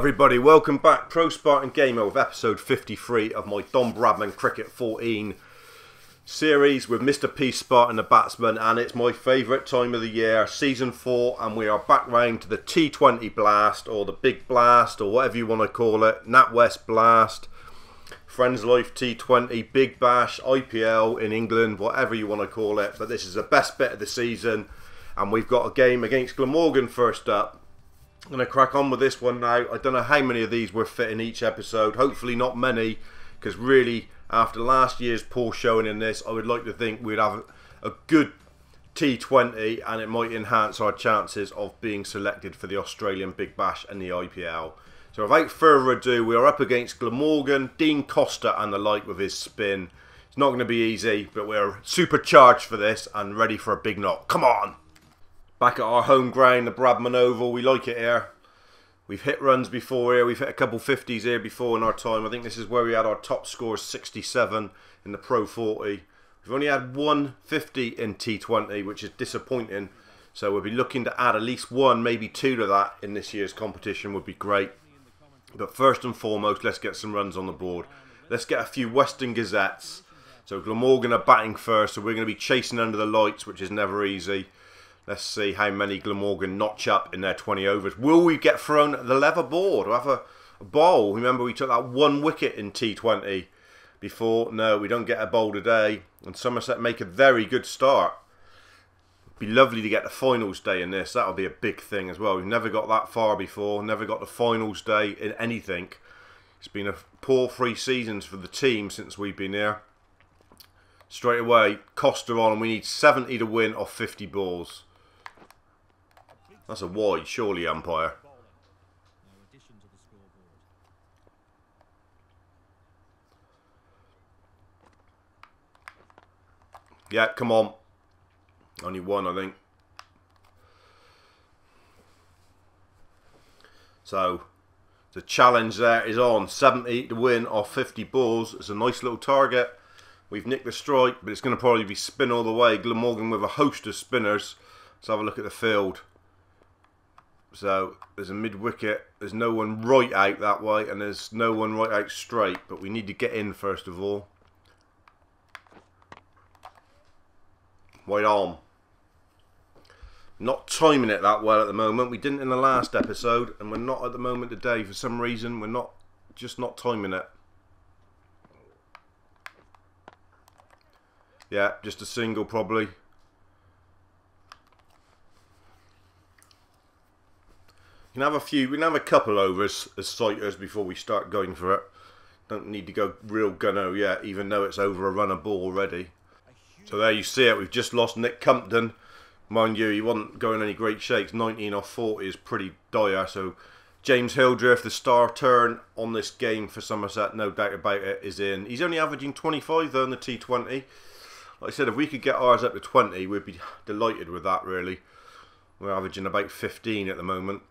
everybody, welcome back. TheProSpartanGamer with episode 53 of my Don Bradman Cricket 14 series with Mr. P.Spartan, the Batsman, and it's my favourite time of the year, season 4, and we are back round to the T20 Blast, or the Big Blast, or whatever you want to call it, NatWest Blast, Friends Life T20, Big Bash, IPL in England, whatever you want to call it, but this is the best bit of the season, and we've got a game against Glamorgan first up. I'm going to crack on with this one now. I don't know how many of these we're fitting each episode. Hopefully not many, because really, after last year's poor showing in this, I would like to think we'd have a good T20 and it might enhance our chances of being selected for the Australian Big Bash and the IPL. So without further ado, we are up against Glamorgan, Dean Costa and the like with his spin. It's not going to be easy, but we're supercharged for this and ready for a big knock. Come on! Back at our home ground, the Bradman Oval, we like it here. We've hit runs before here, we've hit a couple 50s here before in our time. I think this is where we had our top score, 67 in the Pro 40. We've only had 150 in T20, which is disappointing. So we'll be looking to add at least one, maybe two to that in this year's competition would be great. But first and foremost, let's get some runs on the board. Let's get a few Western Gazettes. So Glamorgan are batting first, so we're going to be chasing under the lights, which is never easy. Let's see how many Glamorgan notch up in their 20 overs. Will we get thrown at the leather board or have a bowl? Remember we took that one wicket in T20 before. No, we don't get a bowl today. And Somerset make a very good start. It'd be lovely to get the finals day in this. That'll be a big thing as well. We've never got that far before. Never got the finals day in anything. It's been a poor 3 seasons for the team since we've been here. Straight away, Costa on, and we need 70 to win off 50 balls. That's a wide, surely, umpire. Yeah, come on. Only one, I think. So, the challenge there is on. 70 to win off 50 balls. It's a nice little target. We've nicked the strike, but it's going to probably be spin all the way. Glamorgan with a host of spinners. Let's have a look at the field. So, there's a mid-wicket. There's no one right out that way, and there's no one right out straight. But we need to get in first of all. Wide arm. Not timing it that well at the moment. We didn't in the last episode, and we're not at the moment today. For some reason, we're just not timing it. Yeah, just a single probably. We can have a couple overs as sighters before we start going for it. Don't need to go real gunno yet, even though it's over a run of ball already. So there you see it, we've just lost Nick Compton. Mind you, he wasn't going any great shakes. 19 off 40 is pretty dire, so James Hildreth, the star turn on this game for Somerset, no doubt about it, is in. He's only averaging 25 though in the T20. Like I said, if we could get ours up to 20, we'd be delighted with that really. We're averaging about 15 at the moment.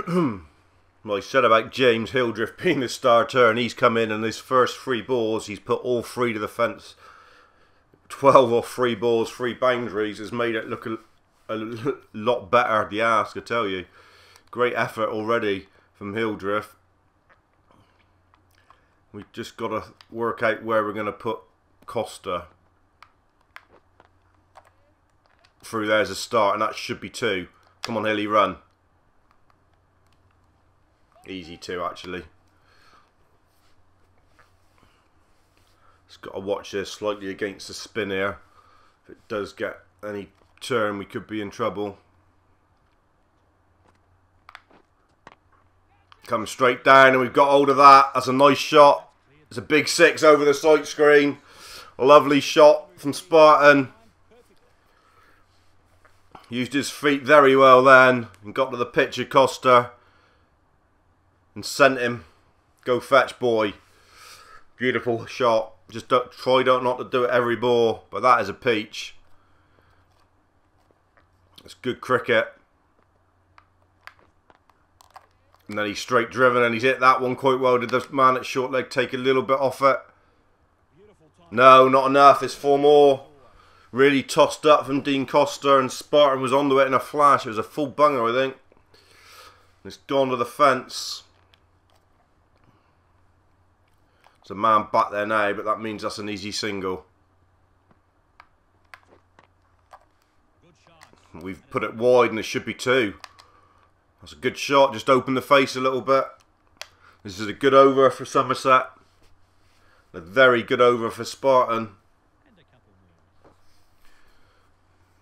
Well, I said about James Hildreth being the star turn. He's come in and his first 3 balls, he's put all 3 to the fence. 12 off 3 balls, 3 boundaries has made it look a lot better, the ask, I tell you. Great effort already from Hildreth. We've just got to work out where we're going to put Costa. Through there's a start, and that should be 2. Come on, Hilly, run. Easy 2, actually. Just got to watch this slightly against the spin here. If it does get any turn, we could be in trouble. Come straight down, and we've got hold of that. That's a nice shot. It's a big 6 over the sight screen. A lovely shot from Spartan. Used his feet very well then, and got to the pitch of Costa. And sent him. Go fetch, boy. Beautiful shot. Just try not to do it every ball, but that is a peach. It's good cricket. And then he's straight driven and he's hit that one quite well. Did the man at short leg take a little bit off it? No, not enough. It's 4 more. Really tossed up from Dean Costa, and Spartan was onto it in a flash. It was a full bunger, I think. It's gone to the fence. There's a man back there now, but that means that's an easy single. We've put it wide and there should be two. That's a good shot, just open the face a little bit. This is a good over for Somerset. A very good over for Spartan.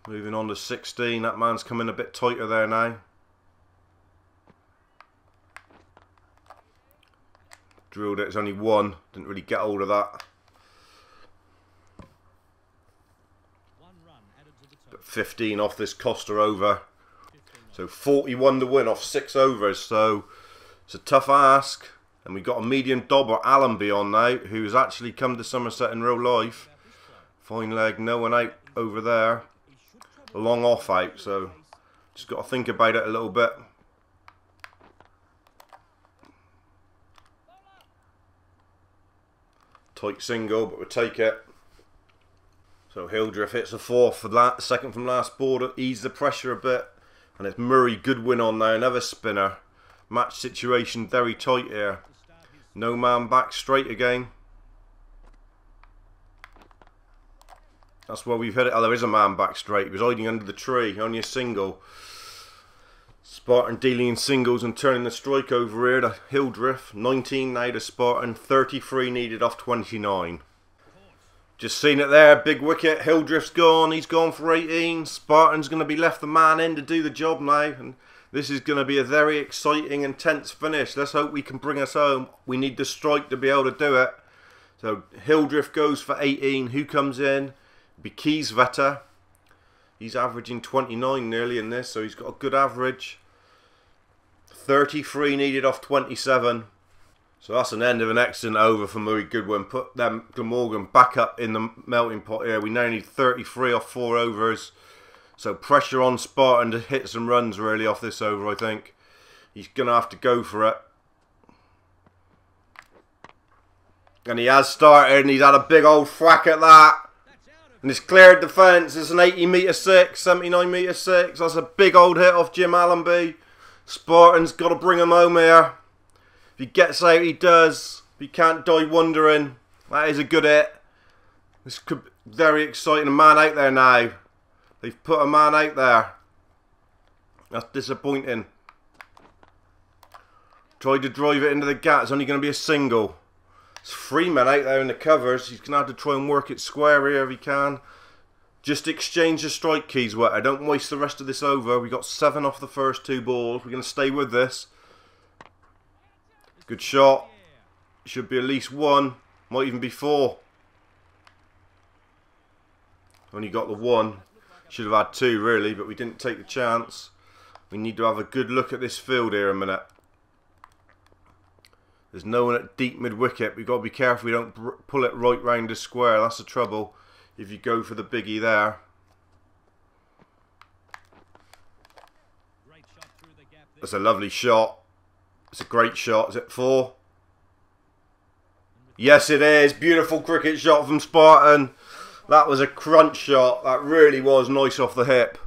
Moving on to 16, that man's coming a bit tighter there now. Drilled it, it's only one, didn't really get hold of that. But 15 off this Costa over. So 41 to win off 6 overs, so it's a tough ask. And we've got a medium dobber, Allenby, on now, who's actually come to Somerset in real life. Fine leg, no one out over there. A long off out, so just got to think about it a little bit. Tight single, but we'll take it. So Hildreth hits a 4 for that, second from last ball to ease the pressure a bit. And it's Murray Goodwin on there, another spinner. Match situation very tight here. No man back, straight again. That's where we've hit it. Oh, there is a man back straight. He was hiding under the tree, only a single. Spartan dealing in singles and turning the strike over here to Hildreth. 19 now to Spartan, 33 needed off 29. Just seen it there, big wicket. Hildreth's gone, he's gone for 18. Spartan's going to be left the man in to do the job now. And this is going to be a very exciting, intense finish. Let's hope we can bring us home. We need the strike to be able to do it. So Hildreth goes for 18. Who comes in? Be Keysvetter. He's averaging 29 nearly in this, so he's got a good average. 33 needed off 27. So that's an end of an excellent over for Murray Goodwin. Put them Glamorgan back up in the melting pot here. We now need 33 off 4 overs. So pressure on Spartan to hit some runs really off this over, I think. He's going to have to go for it. And he has started and he's had a big old thwack at that. And it's cleared the fence. It's an 80-metre 6, 79-metre 6. That's a big old hit off Jim Allenby. Spartan's got to bring him home here. If he gets out, he does. He can't die wondering. That is a good hit. This could be very exciting. A man out there now. They've put a man out there. That's disappointing. Tried to drive it into the gap. It's only going to be a single. There's 3 men out there in the covers. He's going to have to try and work it square here if he can. Just exchange the strike keys. I don't waste the rest of this over. We got 7 off the first 2 balls. We're going to stay with this. Good shot. Should be at least 1. Might even be 4. Only got the 1. Should have had 2 really, but we didn't take the chance. We need to have a good look at this field here a minute. There's no one at deep mid-wicket. We've got to be careful we don't pull it right round the square. That's the trouble if you go for the biggie there. That's a lovely shot. It's a great shot. Is it 4? Yes, it is. Beautiful cricket shot from Spartan. That was a crunch shot. That really was nice off the hip.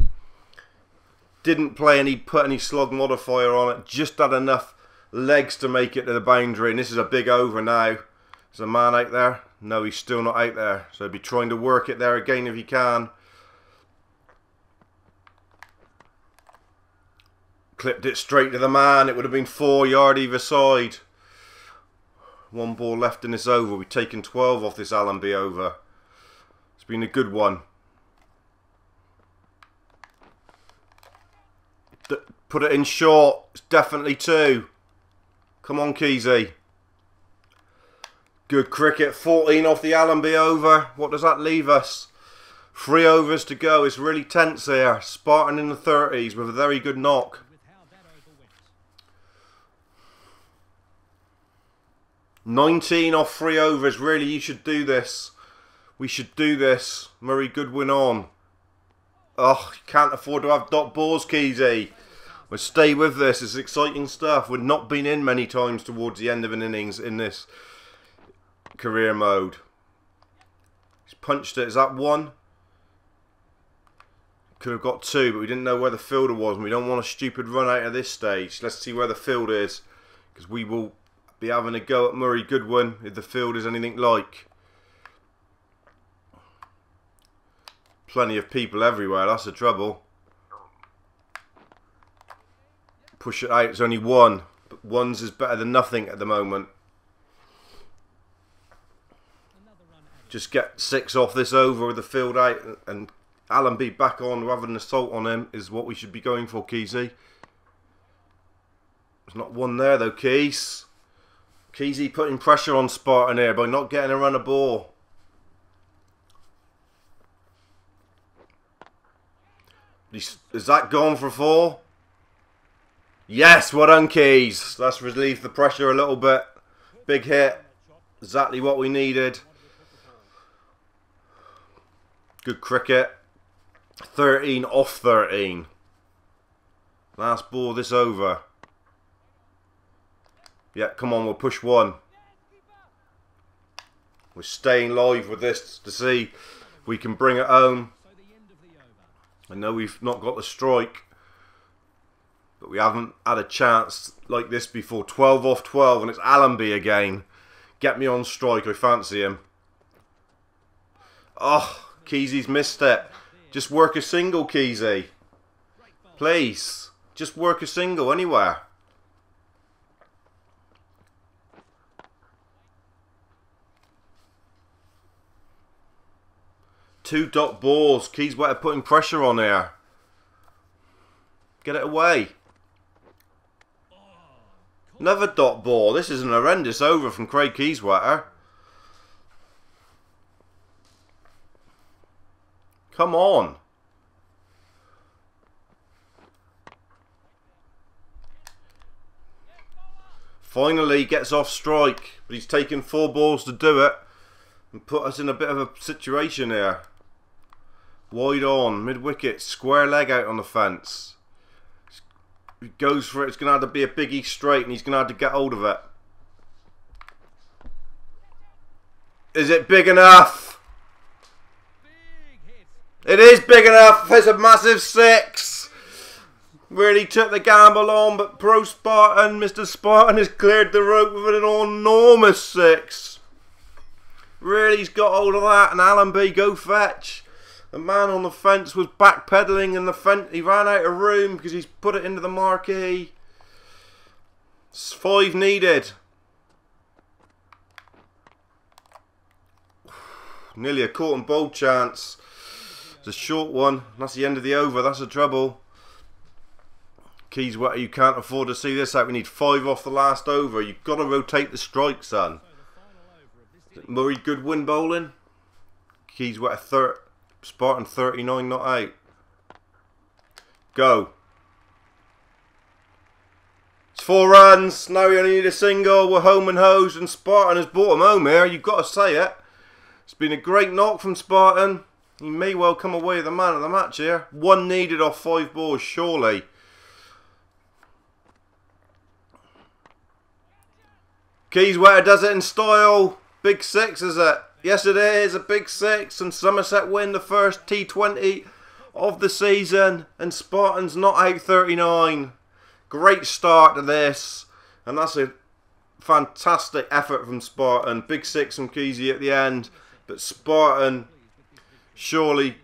Didn't put any slog modifier on it. Just had enough legs to make it to the boundary. And this is a big over now. Is a man out there? No, he's still not out there. So he'll be trying to work it there again if he can. Clipped it straight to the man. It would have been 4 yard either side. 1 ball left in this over. We've taken 12 off this Allenby over. It's been a good one. Put it in short. It's definitely 2. Come on, Keysy. Good cricket. 14 off the Allenby over. What does that leave us? 3 overs to go. It's really tense here. Spartan in the 30s with a very good knock. 19 off 3 overs. Really, you should do this. We should do this. Murray Goodwin on. Oh, you can't afford to have dot balls, Keysy. We'll stay with this. It's exciting stuff. We've not been in many times towards the end of an innings in this career mode. He's punched it. Is that 1? Could have got 2, but we didn't know where the fielder was, and we don't want a stupid run out at this stage. Let's see where the field is, because we will be having a go at Murray Goodwin if the field is anything like. Plenty of people everywhere, that's the trouble. Push it out, it's only one. But ones is better than nothing at the moment. Just get 6 off this over with the field out and Allenby back on rather than assault on him is what we should be going for, Keysy. There's not one there though, Keys. Keysy putting pressure on Spartan here by not getting a run of ball. Is that gone for 4? Yes, well done, Keys. That's relieved the pressure a little bit. Big hit. Exactly what we needed. Good cricket. 13 off 13. Last ball this over. Yeah, come on, we'll push 1. We're staying live with this to see if we can bring it home. I know we've not got the strike, but we haven't had a chance like this before. 12 off 12 and it's Allenby again. Get me on strike, I fancy him. Oh, Keysy's missed it. Just work a single, Keysy. Please. Just work a single anywhere. Two dot balls. Keys better putting pressure on here. Get it away. Another dot ball. This is an horrendous over from Craig Keyswetter. Come on. Finally gets off strike, but he's taken 4 balls to do it and put us in a bit of a situation here. Wide on, mid-wicket, square leg out on the fence. He goes for it, it's going to have to be a biggie straight and he's going to have to get hold of it. Is it big enough? It is big enough, it's a massive 6. Really took the gamble on, but Pro-Spartan, Mr. Spartan has cleared the rope with an enormous 6. Really, he's got hold of that, and Allenby, go fetch. The man on the fence was backpedaling and the fence, he ran out of room because he's put it into the marquee. It's 5 needed. Nearly a caught and bowled chance. It's a short one. That's the end of the over. That's the trouble. Keyswetter, you can't afford to see this out. We need 5 off the last over. You've got to rotate the strike, son. Murray Goodwin bowling. Keyswetter Spartan 39 not out. Go. It's 4 runs. Now we only need a single. We're home and hosed, and Spartan has brought him home here. You've got to say it. It's been a great knock from Spartan. He may well come away the man of the match here. 1 needed off 5 balls, surely. Keyswetter does it in style. Big 6, is it? Yes, it is. A big 6. And Somerset win the first T20 of the season. And Spartan's not out 39. Great start to this. And that's a fantastic effort from Spartan. Big 6 from Keysy at the end. But Spartan, surely,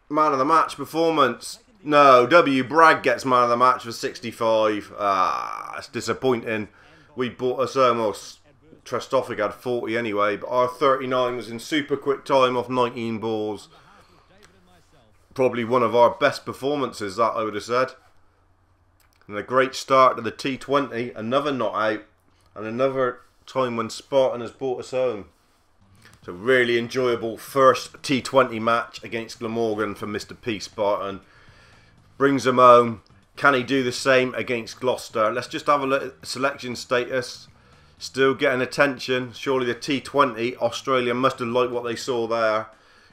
man of the match performance. No, W. Bragg gets man of the match for 65. Ah, it's disappointing. We bought us almost. Trestoffig had 40 anyway, but our 39 was in super quick time off 19 balls. Probably one of our best performances, that I would have said. And a great start to the T20, another not out, and another time when Spartan has brought us home. So really enjoyable first T20 match against Glamorgan for Mr. P.Spartan. Brings him home. Can he do the same against Gloucester? Let's just have a look at selection status. Still getting attention. Surely the T20, Australia must have liked what they saw there,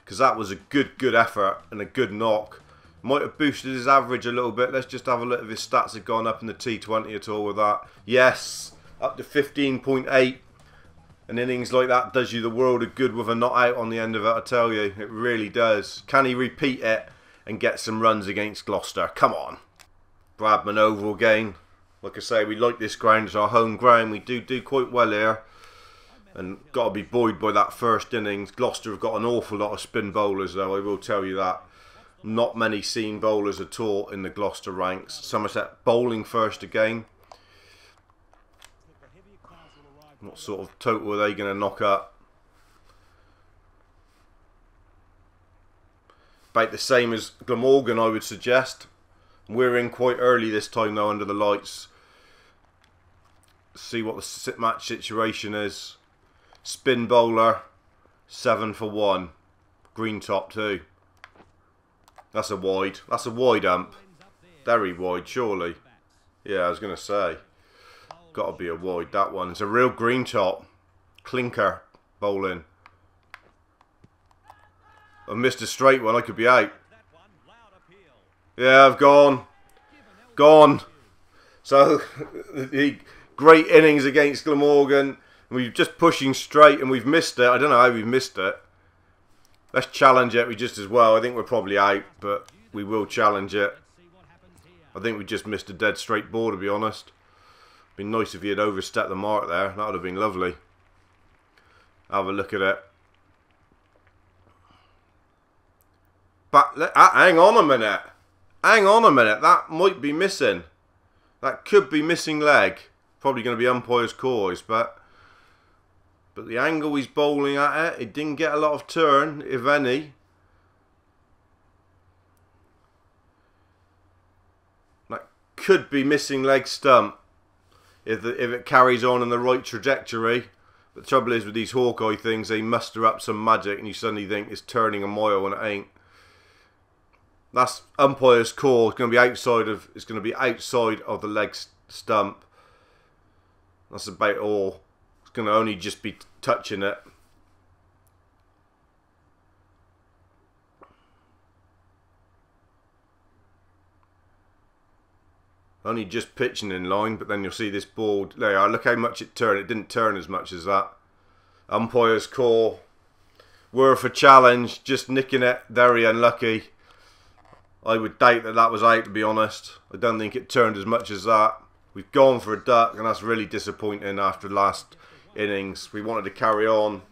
because that was a good effort and a good knock. Might have boosted his average a little bit. Let's just have a look if his stats have gone up in the T20 at all with that. Yes, up to 15.8. An innings like that does you the world of good with a not out on the end of it, I tell you. It really does. Can he repeat it and get some runs against Gloucester? Come on. Bradman over again. Like I say, we like this ground. It's our home ground. We do quite well here. And got to be buoyed by that first innings. Gloucester have got an awful lot of spin bowlers, though, I will tell you that. Not many seam bowlers at all in the Gloucester ranks. Somerset bowling first again. What sort of total are they going to knock up? About the same as Glamorgan, I would suggest. We're in quite early this time, though, under the lights. See what the match situation is. Spin bowler, 7 for 1. Green top too. That's a wide. That's a wide ump. Very wide, surely. Yeah, I was going to say. Got to be a wide, that one. It's a real green top. Clinker bowling. I missed a straight one. I could be out. Yeah, I've gone. Gone. So, the great innings against Glamorgan. We're just pushing straight and we've missed it. I don't know how we've missed it. Let's challenge it. We just as well. I think we're probably out, but we will challenge it. I think we just missed a dead straight ball, to be honest. It'd been nice if he had overstepped the mark there. That would have been lovely. Have a look at it. But hang on a minute. Hang on a minute. That might be missing. That could be missing leg. Probably going to be umpire's cause, but the angle he's bowling at it didn't get a lot of turn, if any. That could be missing leg stump if it carries on in the right trajectory. But the trouble is with these Hawkeye things, they muster up some magic and you suddenly think it's turning a mile when it ain't. That's umpire's call. It's going to be outside of. It's going to be outside of the leg stump. That's about all. It's going to only just be touching it. Only just pitching in line, but then you'll see this ball. There you are. Look how much it turned. It didn't turn as much as that. Umpire's call. Worth a challenge. Just nicking it. Very unlucky. I would doubt that was out, to be honest. I don't think it turned as much as that. We've gone for a duck, and that's really disappointing after last innings. We wanted to carry on.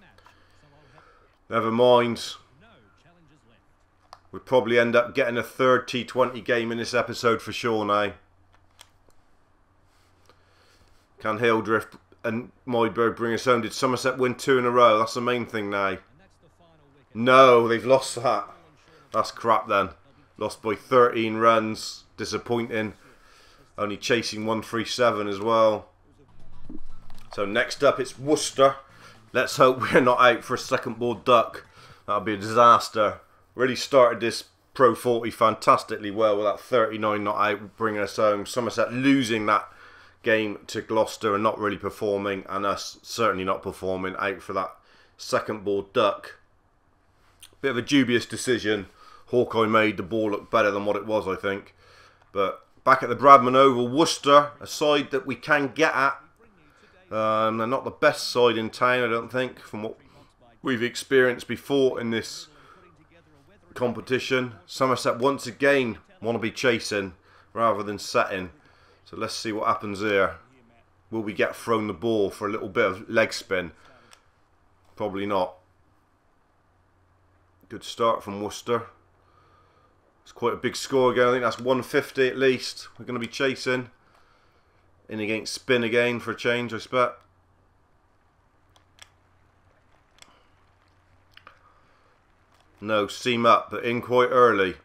Never mind. We'll probably end up getting a third T20 game in this episode for sure now. Can Hildreth and my bird bring us home? Did Somerset win 2 in a row? That's the main thing now. No, they've lost that. That's crap then. Lost by 13 runs. Disappointing. Only chasing 137 as well. So next up it's Worcester. Let's hope we're not out for a second ball duck. That would be a disaster. Really started this Pro 40 fantastically well with that 39 not out, bringing us home. Somerset losing that game to Gloucester and not really performing, and us certainly not performing, out for that second ball duck. Bit of a dubious decision. Hawkeye made the ball look better than what it was, I think. But back at the Bradman Oval, Worcester, a side that we can get at. They're not the best side in town, I don't think, from what we've experienced before in this competition. Somerset once again want to be chasing rather than setting. So let's see what happens here. Will we get thrown the ball for a little bit of leg spin? Probably not. Good start from Worcester. It's quite a big score again. I think that's 150 at least. We're going to be chasing. In against spin again for a change, I expect. No, seam up, but in quite early.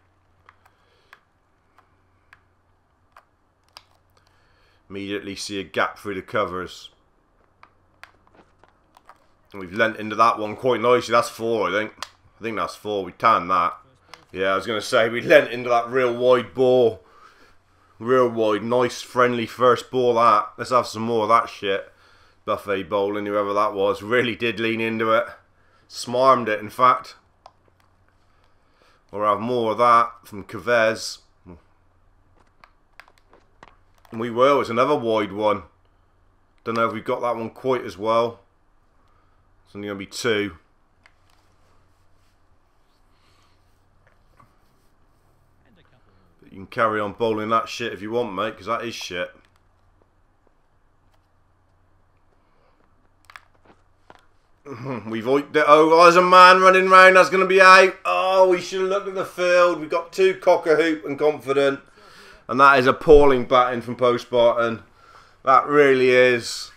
Immediately see a gap through the covers. And we've lent into that one quite nicely. That's 4, I think. I think that's 4. We tanned that. Yeah, I was going to say, we lent into that real wide ball. Real wide, nice, friendly first ball, that. Let's have some more of that shit. Buffet bowling, whoever that was, really did lean into it. Smarmed it, in fact. Or have more of that from Cavez. And we will. It's another wide one. Don't know if we've got that one quite as well. It's only going to be 2. But you can carry on bowling that shit if you want, mate, because that is shit. We've oiked it. Oh, there's a man running round. That's going to be out. Oh, we should have looked at the field. We've got too cock-a-hoop and confident. And that is appalling batting from P.Spartan. That really is.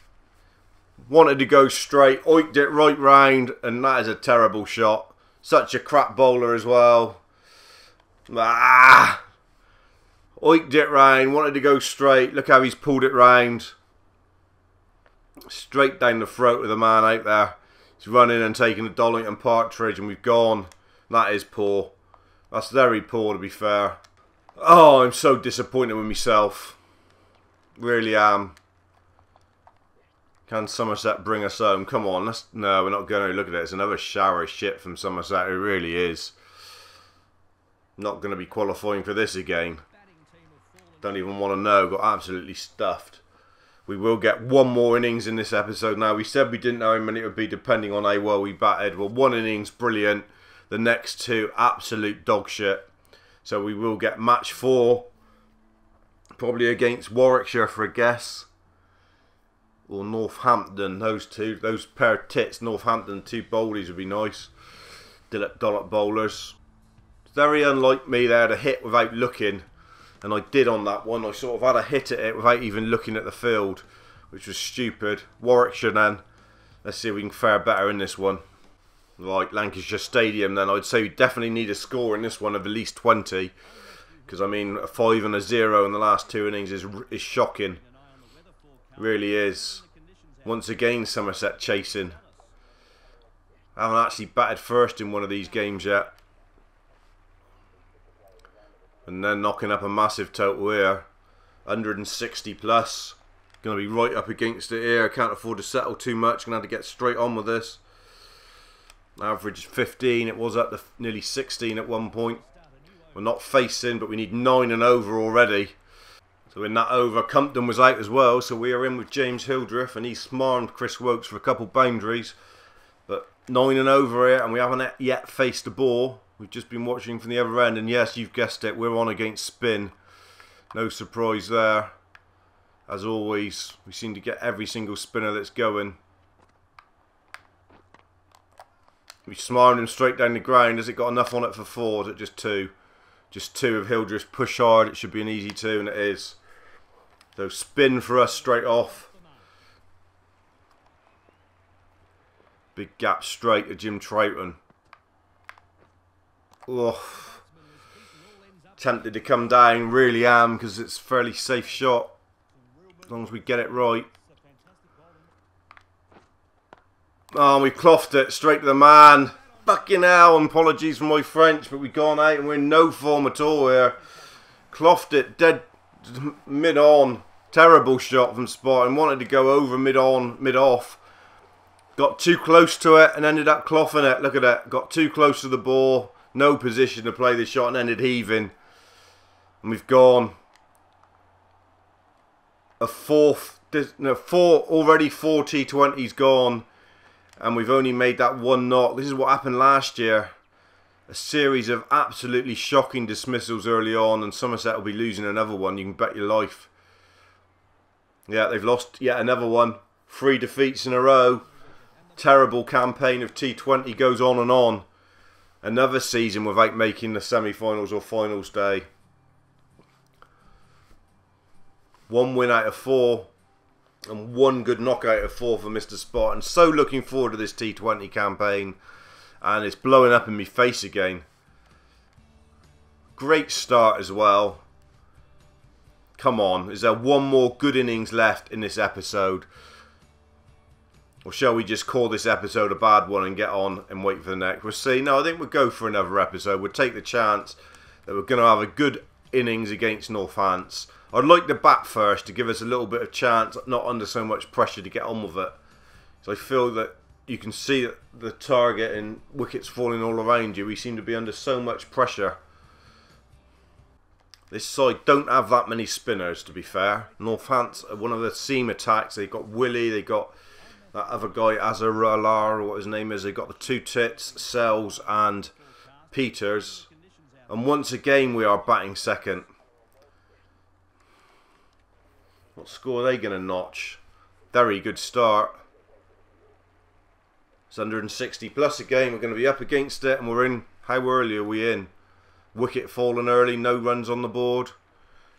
Wanted to go straight. Oiked it right round. And that is a terrible shot. Such a crap bowler as well. Ah! Oiked it round. Wanted to go straight. Look how he's pulled it round. Straight down the throat of the man out there. He's running and taking a Dollington partridge, and we've gone. That is poor. That's very poor, to be fair. Oh, I'm so disappointed with myself. Really am. Can Somerset bring us home? Come on. No, we're not going to. Look at it. It's another shower of shit from Somerset. It really is. Not going to be qualifying for this again. Don't even want to know. Got absolutely stuffed. We will get one more innings in this episode now. We said we didn't know how many it would be depending on how well we batted. Well, one innings, brilliant. The next two, absolute dog shit. So we will get match 4. Probably against Warwickshire for a guess. Or Northampton. Those pair of tits. Northampton, 2 bowlies would be nice. Dollop bowlers. Very unlike me there to hit without looking. And I did on that one. I sort of had a hit at it without even looking at the field, which was stupid. Warwickshire then. Let's see if we can fare better in this one. Right, Lancashire Stadium then. I'd say we definitely need a score in this one of at least 20. Because, I mean, a 5 and a 0 in the last 2 innings is shocking. Really is. Once again, Somerset chasing. I haven't actually batted first in one of these games yet. And then knocking up a massive total here. 160 plus. Going to be right up against it here. Can't afford to settle too much. Going to have to get straight on with this. Average 15. It was up to nearly 16 at one point. We're not facing, but we need 9 and over already. So in that over, Compton was out as well. So we are in with James Hildreth. And he smarmed Chris Wokes for a couple boundaries. But 9 and over here. And we haven't yet faced the ball. We've just been watching from the other end, and yes, you've guessed it, we're on against spin. No surprise there. As always, we seem to get every single spinner that's going. We smarmed him straight down the ground. Has it got enough on it for 4? Or is it just 2? Just 2 of Hildreth. Push hard, it should be an easy 2, and it is. So spin for us straight off. Big gap straight to Jim Troughton. Oh, tempted to come down, really am, because it's a fairly safe shot as long as we get it right. Oh, we clothed it straight to the man. Fucking hell, apologies for my French, but we've gone out and we're in no form at all here. Clothed it dead mid-on. Terrible shot from Spartan. Wanted to go over mid-on, mid-off. Got too close to it and ended up clothing it. Look at that. Got too close to the ball. No position to play the shot and ended heaving. And we've gone a already 4 T20s gone. And we've only made that 1 knock. This is what happened last year. A series of absolutely shocking dismissals early on, and Somerset will be losing another one. You can bet your life. Yeah, they've lost yet another one. 3 defeats in a row. Terrible campaign of T20 goes on and on. Another season without making the semi-finals or finals day. 1 win out of 4. And 1 good knockout of 4 for Mr. Spartan. So looking forward to this T20 campaign. And it's blowing up in my face again. Great start as well. Come on. Is there 1 more good innings left in this episode? Or shall we just call this episode a bad one and get on and wait for the next? We'll see. No, I think we'll go for another episode. We'll take the chance that we're going to have a good innings against Northants. I'd like to bat first to give us a little bit of chance, not under so much pressure to get on with it. So I feel that you can see the target and wickets falling all around you. We seem to be under so much pressure. This side don't have that many spinners, to be fair. Northants, one of the seam attacks, they've got Willie, they got that other guy, Azaralar, or what his name is. They got the 2 tits, Sells and Peters. And once again we are batting second. What score are they going to notch? Very good start. It's 160 plus again. We're going to be up against it, and we're in. How early are we in? Wicket falling early, no runs on the board.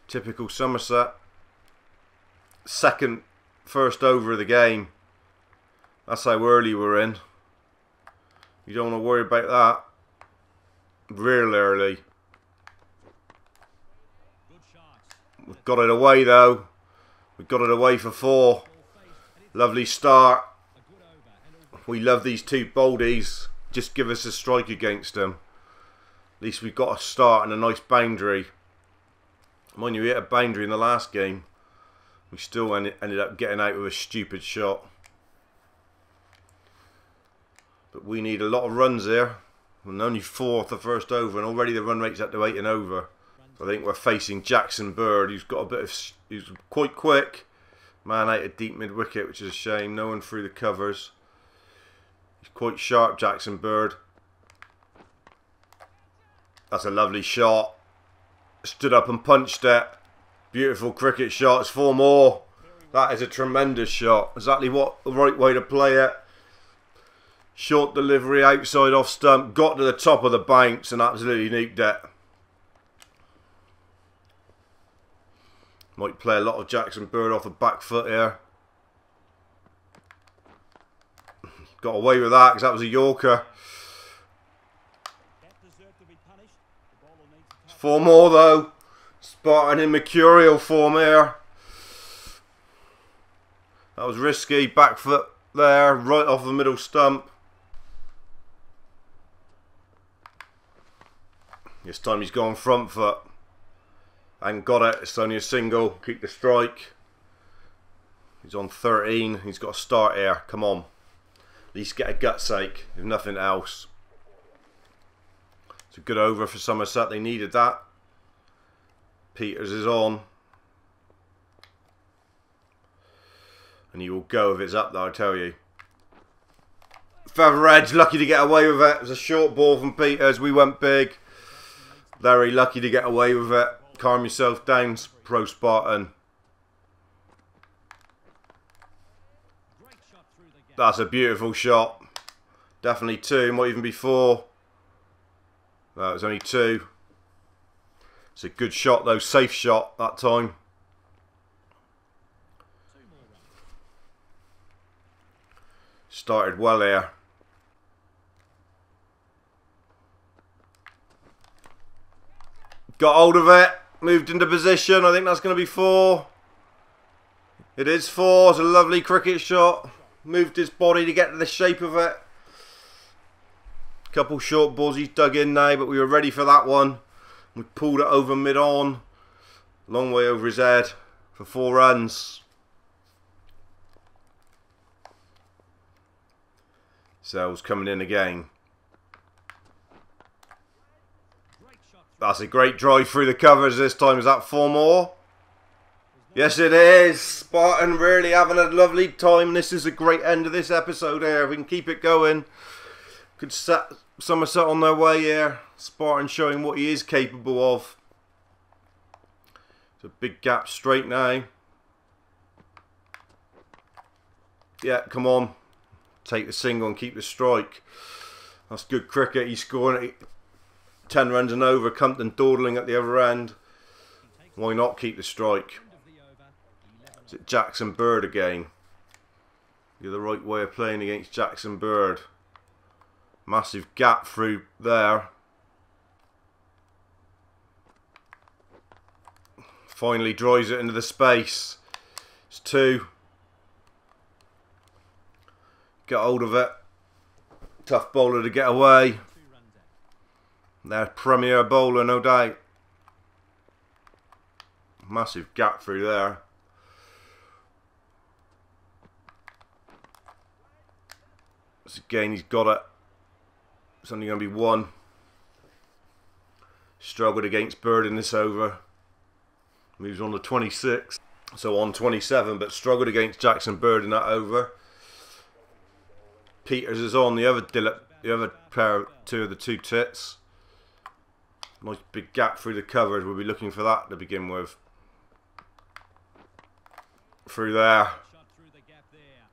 Typical Somerset. First over of the game. That's how early we're in. You don't want to worry about that. Real early. We've got it away though. We've got it away for 4. Lovely start. We love these two boldies. Just give us a strike against them. At least we've got a start and a nice boundary. Mind you, we hit a boundary in the last game. We still ended up getting out with a stupid shot. But we need a lot of runs here. And only 4 off the first over, and already the run rate's up to 8 and over. So I think we're facing Jackson Bird, who's got a bit of, who's quite quick. Man out of deep mid wicket, which is a shame. No one through the covers. He's quite sharp, Jackson Bird. That's a lovely shot. Stood up and punched it. Beautiful cricket shot. It's 4 more. That is a tremendous shot. Exactly what the right way to play it. Short delivery outside off stump. Got to the top of the bounce and absolutely nuked it. Might play a lot of Jackson Bird off the back foot here. Got away with that because that was a Yorker. 4 more though. Spartan in mercurial form here. That was risky. Back foot there. Right off the middle stump. This time he's gone front foot. And got it. It's only a single. Keep the strike. He's on 13. He's got a start here. Come on. At least get a gut's sake, if nothing else. It's a good over for Somerset. They needed that. Peters is on. And he will go if it's up though, I tell you. Feather Edge, lucky to get away with it. It was a short ball from Peters. We went big. Very lucky to get away with it. Calm yourself down, Pro-Spartan. That's a beautiful shot. Definitely 2, might even be 4. No, it was only 2. It's a good shot though, safe shot that time. Started well here. Got hold of it, moved into position. I think that's going to be 4. It is 4. It's a lovely cricket shot. Moved his body to get to the shape of it. Couple short balls he's dug in now, but we were ready for that one. We pulled it over mid-on. Long way over his head for 4 runs. Sells coming in again. That's a great drive through the covers this time. Is that 4 more? Yes, it is. Spartan really having a lovely time. This is a great end of this episode here. We can keep it going. Could set Somerset on their way here. Spartan showing what he is capable of. It's a big gap straight now. Yeah, come on. Take the single and keep the strike. That's good cricket. He's scoring 10 runs and over. Compton dawdling at the other end. Why not keep the strike? Is it Jackson Bird again? You're the right way of playing against Jackson Bird. Massive gap through there. Finally drives it into the space. It's 2. Get hold of it. Tough bowler to get away. Their premier bowler, no doubt. Massive gap through there. So again, he's got it. It's only going to be 1. Struggled against Bird in this over. Moves on to 26. So on 27, but struggled against Jackson Bird in that over. Peters is on the other pair, 2 of the 2 tits. Nice big gap through the covers. We'll be looking for that to begin with. Through there.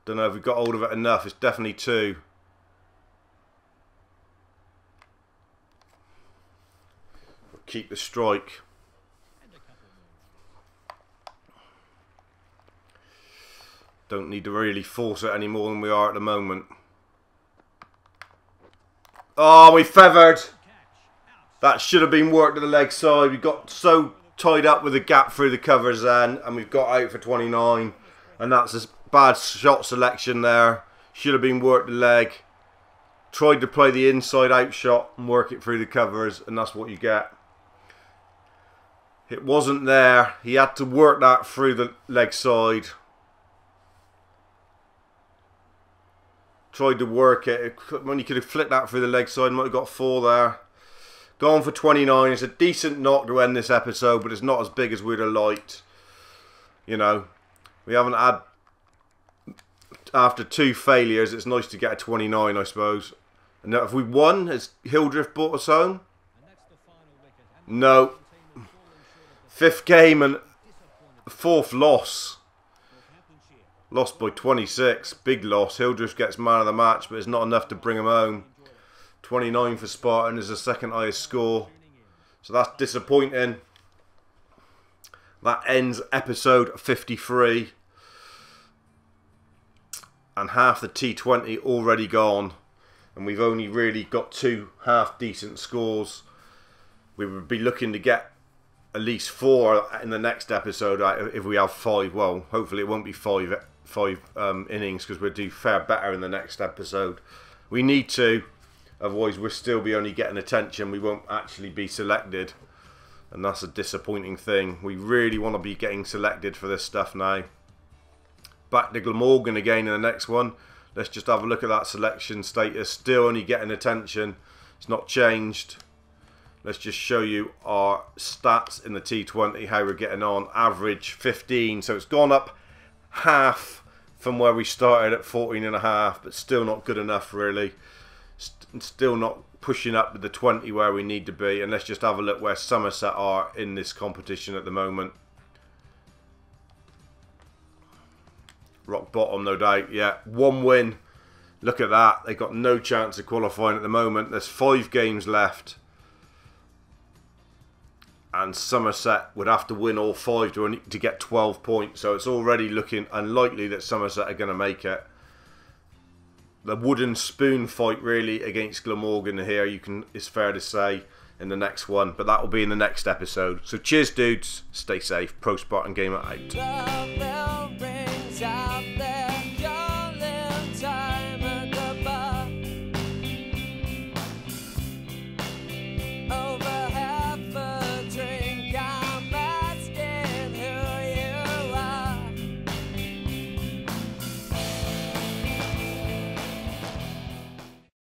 Don't know if we've got hold of it enough. It's definitely 2. keep the strike. Don't need to really force it any more than we are at the moment. Oh, we feathered. That should have been worked to the leg side. We got so tied up with the gap through the covers then, and we've got out for 29. And that's a bad shot selection there. Should have been worked the leg. Tried to play the inside out shot and work it through the covers, and that's what you get. It wasn't there. He had to work that through the leg side. Tried to work it. When he could have flicked that through the leg side, might have got 4 there. Gone for 29. It's a decent knock to end this episode, but it's not as big as we'd have liked. You know, we haven't had, after 2 failures, it's nice to get a 29, I suppose. And now if we won, has Hildreth brought us home? No. 5th game and 4th loss. Lost by 26. Big loss. Hildreth gets man of the match, but it's not enough to bring him home. 29 for Spartan is the 2nd highest score. So that's disappointing. That ends episode 53. And half the T20 already gone. And we've only really got 2 half decent scores. We would be looking to get at least 4 in the next episode if we have 5. Well, hopefully it won't be 5 innings, because we'll do far better in the next episode. We need to, otherwise we'll still be only getting attention. We won't actually be selected, and that's a disappointing thing. We really want to be getting selected for this stuff now. Back to Glamorgan again in the next one. Let's just have a look at that selection status. Still only getting attention. It's not changed. Let's just show you our stats in the T20, how we're getting on. Average 15, so it's gone up half from where we started at 14.5, but still not good enough really. Still not pushing up to the 20 where we need to be. And let's just have a look where Somerset are in this competition at the moment. Rock bottom, no doubt. Yeah, 1 win. Look at that. They've got no chance of qualifying at the moment. There's 5 games left. And Somerset would have to win all 5 to get 12 points. So it's already looking unlikely that Somerset are going to make it. The wooden spoon fight really against Glamorgan here, it's fair to say, in the next one. But that will be in the next episode. So cheers dudes. Stay safe. Pro Spartan Gamer out.